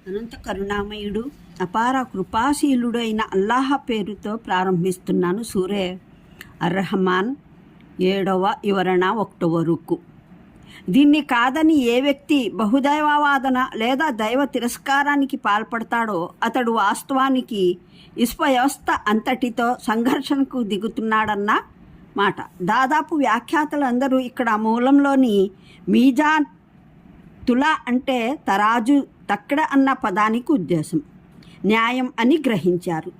అనంత కరుణామయుడు అపార కృపాశీలుడైన అల్లాహ్ పేరుతో ప్రారంభిస్తున్నాను. సూరే అర్రహమాన్ 7వ వివరణ 1వ రుక్కు. దీన్ని కాదని ఏ వ్యక్తి బహుదైవవాదన లేదా దైవ తిరస్కారానికి పాల్పడతాడో అతడు వాస్తవానికి విశ్వ వ్యవస్థ అంతటితో సంఘర్షణకు దిగుతున్నాడన్న మాట. దాదాపు వ్యాఖ్యాతలందరూ ఇక్కడ మూలంలోని మీజాన్ తులా అంటే తరాజు తక్కడ అన్న పదానికి ఉద్దేశం న్యాయం అని గ్రహించారు.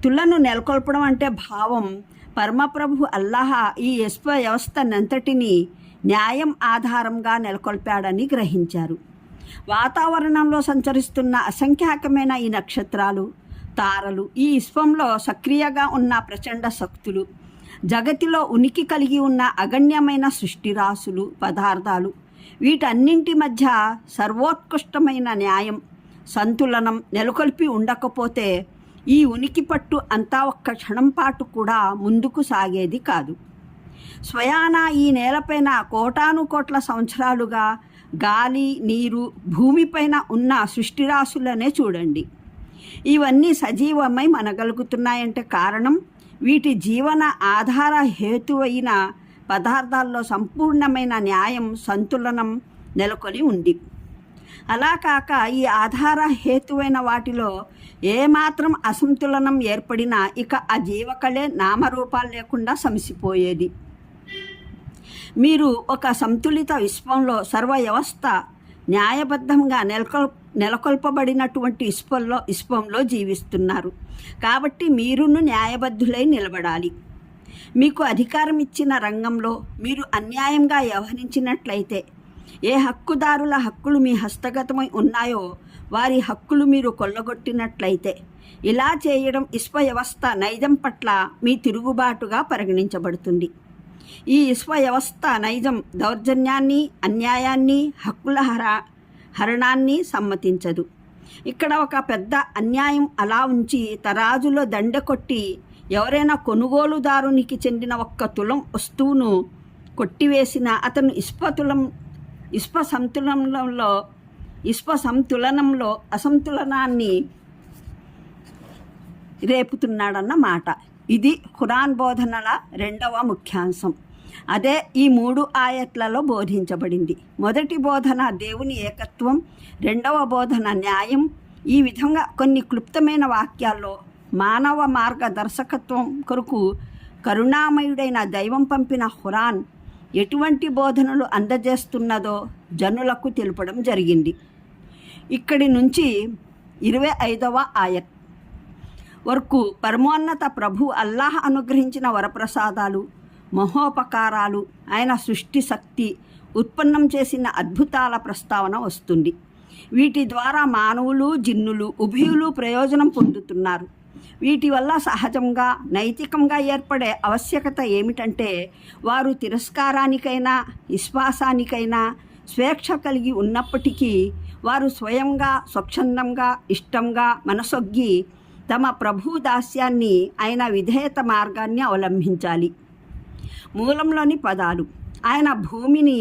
తులను నెలకొల్పడం అంటే భావం పరమప్రభు అల్లాహ్ ఈ విశ్వ వ్యవస్థనంతటినీ న్యాయం ఆధారంగా నెలకొల్పాడని గ్రహించారు. వాతావరణంలో సంచరిస్తున్న అసంఖ్యాకమైన ఈ నక్షత్రాలు, తారలు, ఈ విశ్వంలో సక్రియంగా ఉన్న ప్రచండ శక్తులు, జగతిలో ఉనికి కలిగి ఉన్న అగణ్యమైన సృష్టిరాశులు, పదార్థాలు, వీటన్నింటి మధ్య సర్వోత్కృష్టమైన న్యాయం, సంతులనం నెలకొల్పి ఉండకపోతే ఈ ఉనికి పట్టు అంతా ఒక్క క్షణం పాటు కూడా ముందుకు సాగేది కాదు. స్వయాన ఈ నేలపైన కోటానుకోట్ల సంవత్సరాలుగా గాలి, నీరు, భూమిపైన ఉన్న సృష్టిరాశులనే చూడండి. ఇవన్నీ సజీవమై మనగలుగుతున్నాయంటే కారణం వీటి జీవన ఆధార హేతువైన పదార్థాల్లో సంపూర్ణమైన న్యాయం, సంతులనం నెలకొని ఉంది. అలా కాక ఈ ఆధార హేతువైన వాటిలో ఏమాత్రం అసంతులనం ఏర్పడినా ఇక ఆ జీవకళే నామరూపాలు లేకుండా సమసిపోయేది. మీరు ఒక సంతులిత విశ్వంలో సర్వ వ్యవస్థ న్యాయబద్ధంగా నెలకొల్పబడినటువంటి విశ్వంలో జీవిస్తున్నారు. కాబట్టి మీరును న్యాయబద్ధులై నిలబడాలి. మీకు అధికారం ఇచ్చిన రంగంలో మీరు అన్యాయంగా వ్యవహరించినట్లయితే, ఏ హక్కుదారుల హక్కులు మీ హస్తగతమై ఉన్నాయో వారి హక్కులు మీరు కొల్లగొట్టినట్లయితే, ఇలా చేయడం విశ్వ వ్యవస్థ నైజం పట్ల మీ తిరుగుబాటుగా పరిగణించబడుతుంది. ఈ విశ్వ వ్యవస్థ నైజం దౌర్జన్యాన్ని, అన్యాయాన్ని, హక్కుల హరణాన్ని సమ్మతించదు. ఇక్కడ ఒక పెద్ద అన్యాయం అలా ఉంచి తరాజులో దండ కొట్టి ఎవరైనా కొనుగోలుదారునికి చెందిన ఒక్క తులం వస్తువును కొట్టివేసిన అతను విశ్వ సంతులనంలో అసంతులనాన్ని రేపుతున్నాడన్న మాట. ఇది ఖురాన్ బోధనల 2వ ముఖ్యాంశం. అదే ఈ 3 ఆయత్లలో బోధించబడింది. మొదటి బోధన దేవుని ఏకత్వం, 2వ బోధన న్యాయం. ఈ విధంగా కొన్ని క్లుప్తమైన వాక్యాల్లో మానవ మార్గదర్శకత్వం కొరకు కరుణామయుడైన దైవం పంపిన ఖురాన్ ఎటువంటి బోధనలు అందజేస్తున్నదో జనులకు తెలుపడం జరిగింది. ఇక్కడి నుంచి 25వ ఆయత్ వరకు పరమోన్నత ప్రభు అల్లాహ్ అనుగ్రహించిన వరప్రసాదాలు, మహోపకారాలు, ఆయన సృష్టి శక్తి ఉత్పన్నం చేసిన అద్భుతాల ప్రస్తావన వస్తుంది. వీటి ద్వారా మానవులు, జిన్నులు ఉభయులు ప్రయోజనం పొందుతున్నారు. వీటి వల్ల సహజంగా, నైతికంగా ఏర్పడే ఆవశ్యకత ఏమిటంటే, వారు తిరస్కారానికైనా విశ్వాసానికైనా స్వేచ్ఛ కలిగి ఉన్నప్పటికీ వారు స్వయంగా, స్వచ్ఛందంగా, ఇష్టంగా మనసొగ్గి తమ ప్రభు దాస్యాన్ని, ఆయన విధేయత మార్గాన్ని అవలంబించాలి. మూలంలోని పదాలు ఆయన భూమిని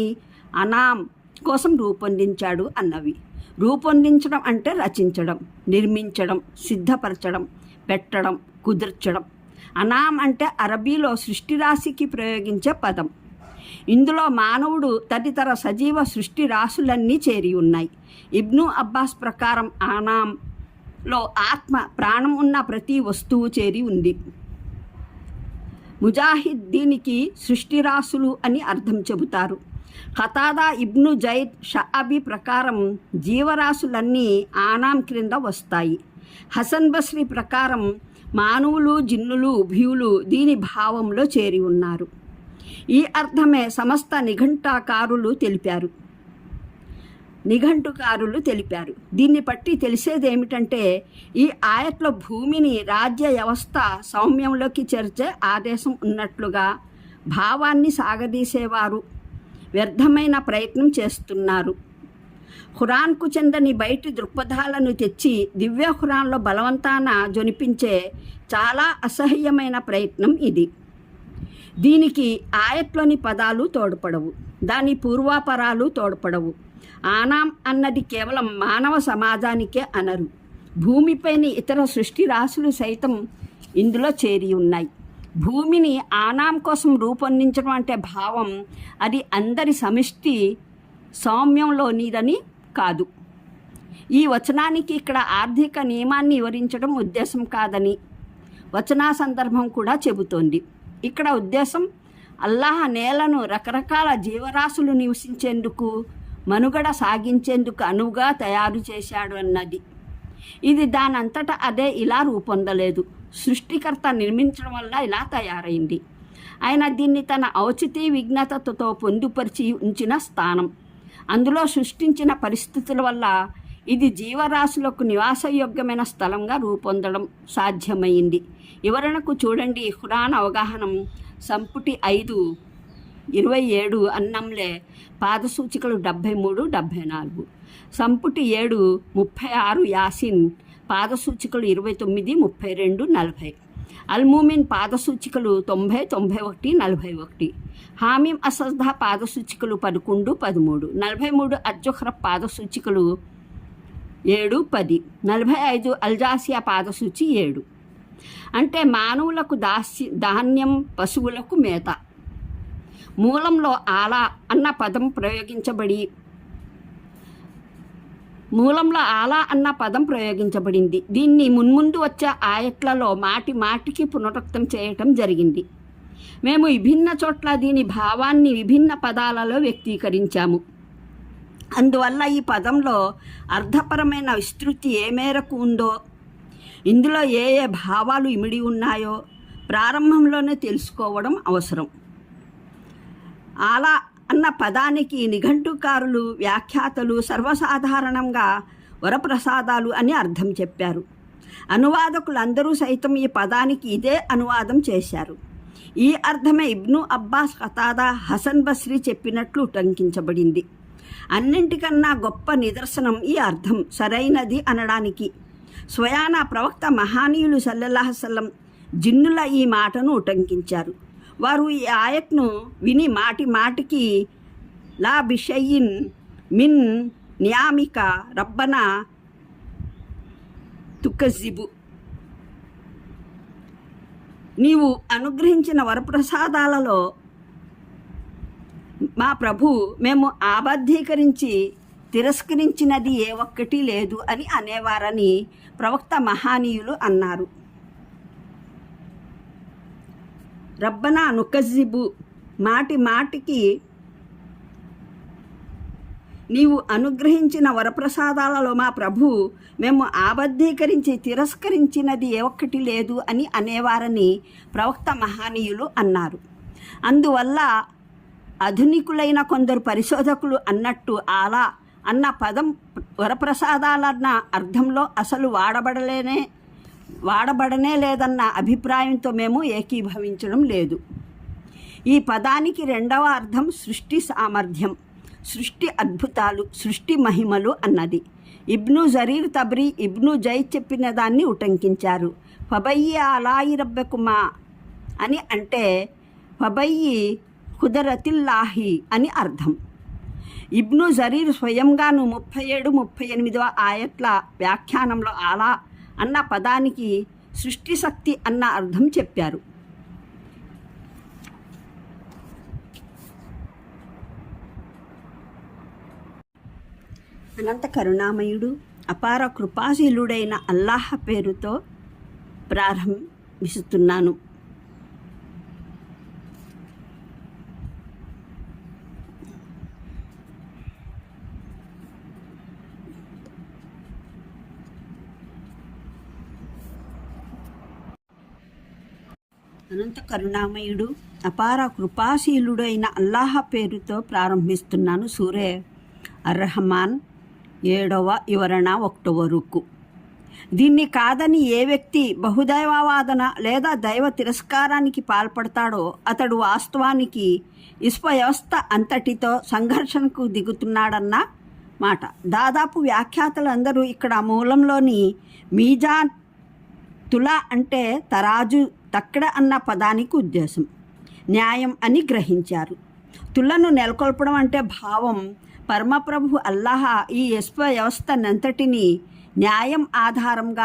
అనాం కోసం రూపొందించాడు అన్నవి. రూపొందించడం అంటే రచించడం, నిర్మించడం, సిద్ధపరచడం, పెట్టడం, కుదిర్చడం. అనాం అంటే అరబీలో సృష్టిరాశికి ప్రయోగించే పదం. ఇందులో మానవుడు తదితర సజీవ సృష్టి రాశులన్నీ చేరి ఉన్నాయి. ఇబ్ను అబ్బాస్ ప్రకారం అనాంలో ఆత్మ, ప్రాణం ఉన్న ప్రతి వస్తువు చేరి ఉంది. ముజాహిద్ దీనికి సృష్టిరాశులు అని అర్థం చెబుతారు. ఖతాదా, ఇబ్ను జైద్, షఅబీ ప్రకారం జీవరాశులన్నీ ఆనాం క్రింద వస్తాయి. హసన్ బస్రీ ప్రకారం మానవులు, జిన్నులు ఉభయులు దీని భావంలో చేరి ఉన్నారు. ఈ అర్థమే సమస్త నిఘంటుకారులు తెలిపారు. దీన్ని బట్టి తెలిసేదేమిటంటే, ఈ ఆయట్లో భూమిని రాజ్య వ్యవస్థ సౌమ్యంలోకి చేర్చే ఆదేశం ఉన్నట్లుగా భావాన్ని సాగదీసేవారు వ్యర్థమైన ప్రయత్నం చేస్తున్నారు. ఖురాన్కు చెందని బయటి దృక్పథాలను తెచ్చి దివ్య ఖురాన్లో బలవంతాన జొనిపించే చాలా అసహ్యమైన ప్రయత్నం ఇది. దీనికి ఆయట్లోని పదాలు తోడ్పడవు, దాని పూర్వాపరాలు తోడ్పడవు. ఆనాం అన్నది కేవలం మానవ సమాజానికే అనరు. భూమిపైని ఇతర సృష్టి రాశులు సైతం ఇందులో చేరి ఉన్నాయి. భూమిని ఆనాం కోసం రూపొందించడం అంటే భావం అది అందరి సమిష్టి సౌమ్యంలోనిదని కాదు. ఈ వచనానికి ఇక్కడ ఆర్థిక నియమాన్ని వివరించడం ఉద్దేశం కాదని వచనా సందర్భం కూడా చెబుతోంది. ఇక్కడ ఉద్దేశం అల్లాహ్ నేలను రకరకాల జీవరాశులు నివసించేందుకు, మనుగడ సాగించేందుకు అనువుగా తయారు చేశాడు అన్నది. ఇది దానంతటా అదే ఇలా రూపొందలేదు. సృష్టికర్త నిర్మించడం వల్ల ఇలా తయారైంది. ఆయన దీన్ని తన ఔచితీ విజ్ఞతతో పొందుపరిచి ఉంచిన స్థానం. అందులో సృష్టించిన పరిస్థితుల వల్ల ఇది జీవరాశులకు నివాసయోగ్యమైన స్థలంగా రూపొందడం సాధ్యమైంది. వివరణకు చూడండి ఖురాన్ అవగాహనం సంపుటి 5:27 అన్నంలే పాదసూచికలు 73, 74. సంపుటి 7:36 యాసిన్ పాదసూచికలు 29, 32, 40. అల్మూమిన్ పాదసూచికలు 90, 91, 41. హామీం అసజ్దా పాదసూచికలు 11, 13. 43 అజ్జుహ్ర పాదసూచికలు 7, 10. 45 అల్జాసియా పాదసూచి 7. అంటే మానవులకు ధాన్యం, పశువులకు మేత. మూలంలో ఆలా అన్న పదం ప్రయోగించబడింది. దీన్ని మున్ముందు వచ్చే ఆయట్లలో మాటి మాటికి పునరుక్తం చేయటం జరిగింది. మేము విభిన్న చోట్ల దీని భావాన్ని విభిన్న పదాలలో వ్యక్తీకరించాము. అందువల్ల ఈ పదంలో అర్థపరమైన విస్తృతి ఏ మేరకు ఉందో, ఇందులో ఏ ఏ భావాలు ఇమిడి ఉన్నాయో ప్రారంభంలోనే తెలుసుకోవడం అవసరం. ఆలా అన్న పదానికి నిఘంటుకారులు, వ్యాఖ్యాతలు సర్వసాధారణంగా వరప్రసాదాలు అని అర్థం చెప్పారు. అనువాదకులందరూ సైతం ఈ పదానికి ఇదే అనువాదం చేశారు. ఈ అర్థమే ఇబ్ను అబ్బాస్, ఖతాదా, హసన్ బస్రీ చెప్పినట్లు ఉటంకించబడింది. అన్నింటికన్నా గొప్ప నిదర్శనం ఈ అర్థం సరైనది అనడానికి స్వయాన ప్రవక్త మహానీయులు సల్లల్లాహు అలైహి వసల్లం జిన్నుల ఈ మాటను ఉటంకించారు. వారు ఈ ఆయత్ను విని మాటి మాటికి లా బిషయిన్ మిన్ నియామిక రబ్బనా తుకజిబు, నీవు అనుగ్రహించిన వరప్రసాదాలలో మా ప్రభు మేము ఆబద్ధీకరించి తిరస్కరించినది ఏ ఒక్కటి లేదు అని అనేవారని ప్రవక్త మహానీయులు అన్నారు. రబ్బనా నుకజిబు, మాటి మాటికి నీవు అనుగ్రహించిన వరప్రసాదాలలో మా ప్రభు మేము ఆబద్ధీకరించి తిరస్కరించినది ఏ ఒక్కటి లేదు అని అనేవారని ప్రవక్త మహానీయులు అన్నారు. అందువల్ల ఆధునికులైన కొందరు పరిశోధకులు అన్నట్టు ఆలా అన్న పదం వరప్రసాదాలన్న అర్థంలో అసలు వాడబడనే లేదన్న అభిప్రాయంతో మేము ఏకీభవించడం లేదు. ఈ పదానికి రెండవ అర్థం సృష్టి సామర్థ్యం, సృష్టి అద్భుతాలు, సృష్టి మహిమలు అన్నది. ఇబ్ను జరీర్ తబ్రీ, ఇబ్ను జై చెప్పిన దాన్ని ఉటంకించారు. ఫబయ్యి అలాయి రబ్బకుమా అని అంటే ఫబయ్యి ఖుదరతిల్లాహి అని అర్థం. ఇబ్ను జరీర్ స్వయంగాను 37, 38 ఆయట్ల వ్యాఖ్యానంలో ఆలా అన్న పదానికి సృష్టి శక్తి అన్న అర్థం చెప్పారు. అనంత కరుణామయుడు అపార కృపాశీలుడైన అల్లాహ్ పేరుతో ప్రారంభిస్తున్నాను. అనంత కరుణామయుడు అపార కృపాశీలుడైన అల్లాహ్ పేరుతో ప్రారంభిస్తున్నాను. సూరే అర్-రహమాన్ 7వ వివరణ 1వ రుక్కు. దీన్ని కాదని ఏ వ్యక్తి బహుదైవవాదన లేదా దైవ తిరస్కారానికి పాల్పడతాడో అతడు వాస్తవానికి విశ్వవ్యవస్థ అంతటితో సంఘర్షణకు దిగుతున్నాడన్న మాట. దాదాపు వ్యాఖ్యాతలందరూ ఇక్కడ మూలంలోని మీజాన్ తులా అంటే తరాజు, తక్కడ అన్న పదానికి ఉద్దేశం న్యాయం అని గ్రహించారు. తులను నెలకొల్పడం అంటే భావం పరమప్రభు అల్లాహ ఈ వ్యవస్థనంతటినీ న్యాయం ఆధారంగా